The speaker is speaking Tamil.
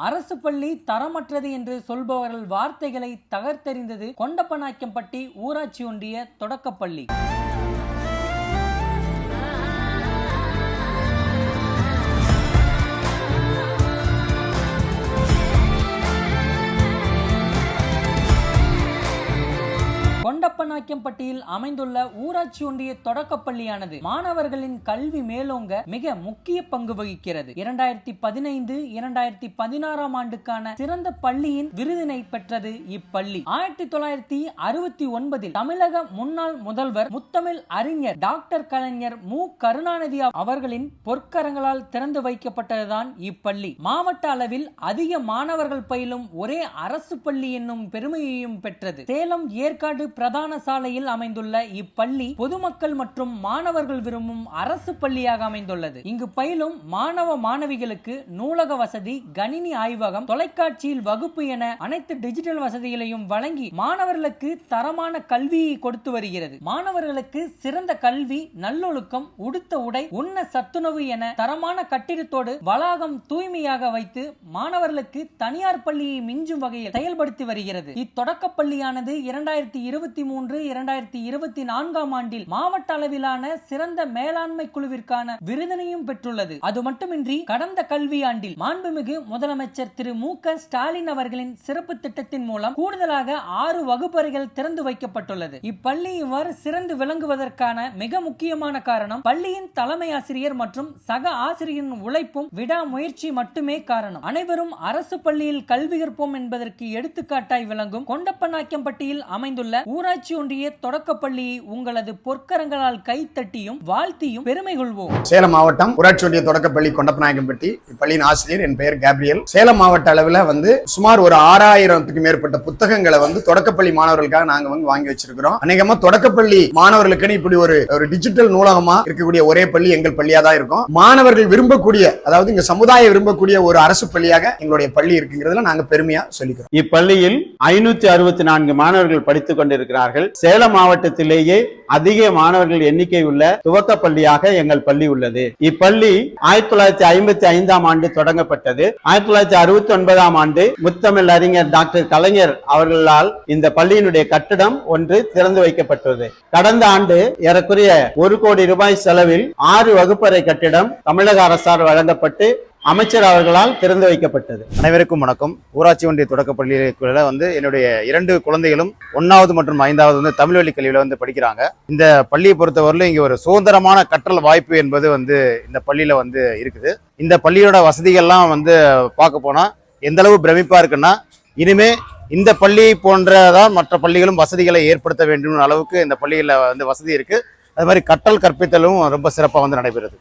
அரசு பள்ளி தரமற்றது என்று சொல்பவர்கள் வார்த்தைகளை தகர்த்தெறிந்தது கொண்டப்பநாயக்கம்பட்டி ஊராட்சி ஒன்றிய தொடக்கப்பள்ளி. கொண்டப்பநாயக்கம்பட்டியில் அமைந்துள்ள ஊராட்சி ஒன்றிய தொடக்கப்பள்ளியானது மாணவர்களின் கல்வி மேலோங்க மிக முக்கிய பங்கு வகிக்கிறது. 2015, 2016 ஆண்டுக்கான சிறந்த பள்ளியின் விருதினை பெற்றது இப்பள்ளி. 1969 தமிழக முன்னாள் முதல்வர் முத்தமிழ் அறிஞர் டாக்டர் கலைஞர் மு. கருணாநிதி அவர்களின் பொற்கரங்களால் திறந்து வைக்கப்பட்டதுதான் இப்பள்ளி. மாவட்ட அளவில் அதிக மாணவர்கள் பயிலும் ஒரே அரசு பள்ளி என்னும் பெருமையையும் பெற்றது. சேலம் ஏற்காடு பிரதான சாலையில் அமைந்துள்ள இப்பள்ளி பொதுமக்கள் மற்றும் மாணவர்கள் விரும்பும் அரசு பள்ளியாக அமைந்துள்ளது. இங்கு பயிலும் மாணவ மாணவிகளுக்கு நூலக வசதி, கணினி ஆய்வகம், தொலைக்காட்சியில் வகுப்பு என அனைத்து டிஜிட்டல் வசதிகளையும் வழங்கி மாணவர்களுக்கு தரமான கல்வியை கொடுத்து வருகிறது. மாணவர்களுக்கு சிறந்த கல்வி, நல்லொழுக்கம், உடுத்த உடை, உண்ண சத்துணவு என தரமான கட்டிடத்தோடு வளாகம் தூய்மையாக வைத்து மாணவர்களுக்கு தனியார் பள்ளியை மிஞ்சும் வகையில் செயல்படுத்தி வருகிறது. இத்தொடக்கப்பள்ளியானது 2023, 2024 ஆண்டில் மாவட்ட அளவிலான சிறந்த மேலாண்மை குழுவிற்கான விருதினையும் பெற்றுள்ளது. அது மட்டுமின்றி கடந்த கல்வியாண்டில் மாண்புமிகு முதலமைச்சர் திரு மு. க. ஸ்டாலின் அவர்களின் சிறப்பு திட்டத்தின் மூலம் கூடுதலாக 6 வகுப்பறைகள் திறந்து வைக்கப்பட்டுள்ளது. இப்பள்ளி இவ்வாறு சிறந்து விளங்குவதற்கான மிக முக்கியமான காரணம் பள்ளியின் தலைமை ஆசிரியர் மற்றும் சக ஆசிரியரின் உழைப்பும் விடாமுயற்சி மட்டுமே காரணம். அனைவரும் அரசு பள்ளியில் கல்வி கற்போம் என்பதற்கு எடுத்துக்காட்டாய் விளங்கும் கொண்டப்பநாயக்கம்பட்டியில் அமைந்துள்ள ஊராட்சி ஒன்றிய தொடக்கப்பள்ளியை உங்களது பொற்கரங்களால் கைத்தட்டியும் வாழ்த்தியும் பெருமை கொள்வோம். சேலம் மாவட்டம் ஊராட்சி ஒன்றிய தொடக்கப்பள்ளி கொண்டப்பநாயக்கம்பட்டி பள்ளியின் ஆசிரியர். என் பெயர் கேப்ரியல். சேலம் மாவட்ட அளவில் சுமார் ஒரு 6000க்கும் மேற்பட்ட புத்தகங்களை தொடக்கப்பள்ளி மாணவர்களுக்காக நாங்க வாங்கி வச்சிருக்கிறோம். அநேகமா தொடக்கப்பள்ளி மாணவர்களுக்கு இப்படி ஒரு டிஜிட்டல் நூலகமா இருக்கக்கூடிய ஒரே பள்ளி எங்கள் பள்ளியா தான் இருக்கும். மாணவர்கள் விரும்பக்கூடிய, அதாவது இங்க சமுதாயம் விரும்பக்கூடிய ஒரு அரசு பள்ளியாக எங்களுடைய பள்ளி இருக்குங்கிறதுல நாங்க பெருமையா சொல்லிக்கிறோம். இப்பள்ளியில் 564 மாணவர்கள் படித்துக் கொண்டிருக்கிறார்கள். சேலம் மாவட்டத்திலேயே அதிக மாணவர்கள் எண்ணிக்கை உள்ள துவக்க பள்ளியாக எங்கள் பள்ளி உள்ளது. இப்பள்ளி 1955 ஆண்டு தொடங்கப்பட்டது. 1969 ஆண்டு முத்தமிழ் அறிஞர் டாக்டர் கலைஞர் அவர்களால் இந்த பள்ளியினுடைய கட்டிடம் ஒன்று திறந்து வைக்கப்பட்டது. கடந்த ஆண்டு ஏறக்குறைய 1 கோடி ரூபாய் செலவில் 6 வகுப்பறை கட்டிடம் தமிழக அரசால் வழங்கப்பட்டு அமைச்சர் அவர்களால் திறந்து வைக்கப்பட்டது. அனைவருக்கும் வணக்கம். ஊராட்சி ஒன்றிய தொடக்கப்பள்ளியில என்னுடைய 2 குழந்தைகளும் 1வது மற்றும் 5வது தமிழ் வழி கல்வியில படிக்கிறாங்க. இந்த பள்ளியை பொறுத்தவரையிலும் இங்க ஒரு சுதந்திரமான கற்றல் வாய்ப்பு என்பது இந்த பள்ளியில இருக்குது. இந்த பள்ளியோட வசதிகள்லாம் பார்க்க போனா எந்த அளவு பிரமிப்பா இருக்குன்னா, இனிமே இந்த பள்ளி போன்றதான் மற்ற பள்ளிகளும் வசதிகளை ஏற்படுத்த வேண்டும் அளவுக்கு இந்த பள்ளியில வசதி இருக்கு. அது மாதிரி கற்றல் கற்பித்தலும் ரொம்ப சிறப்பா நடைபெறுது.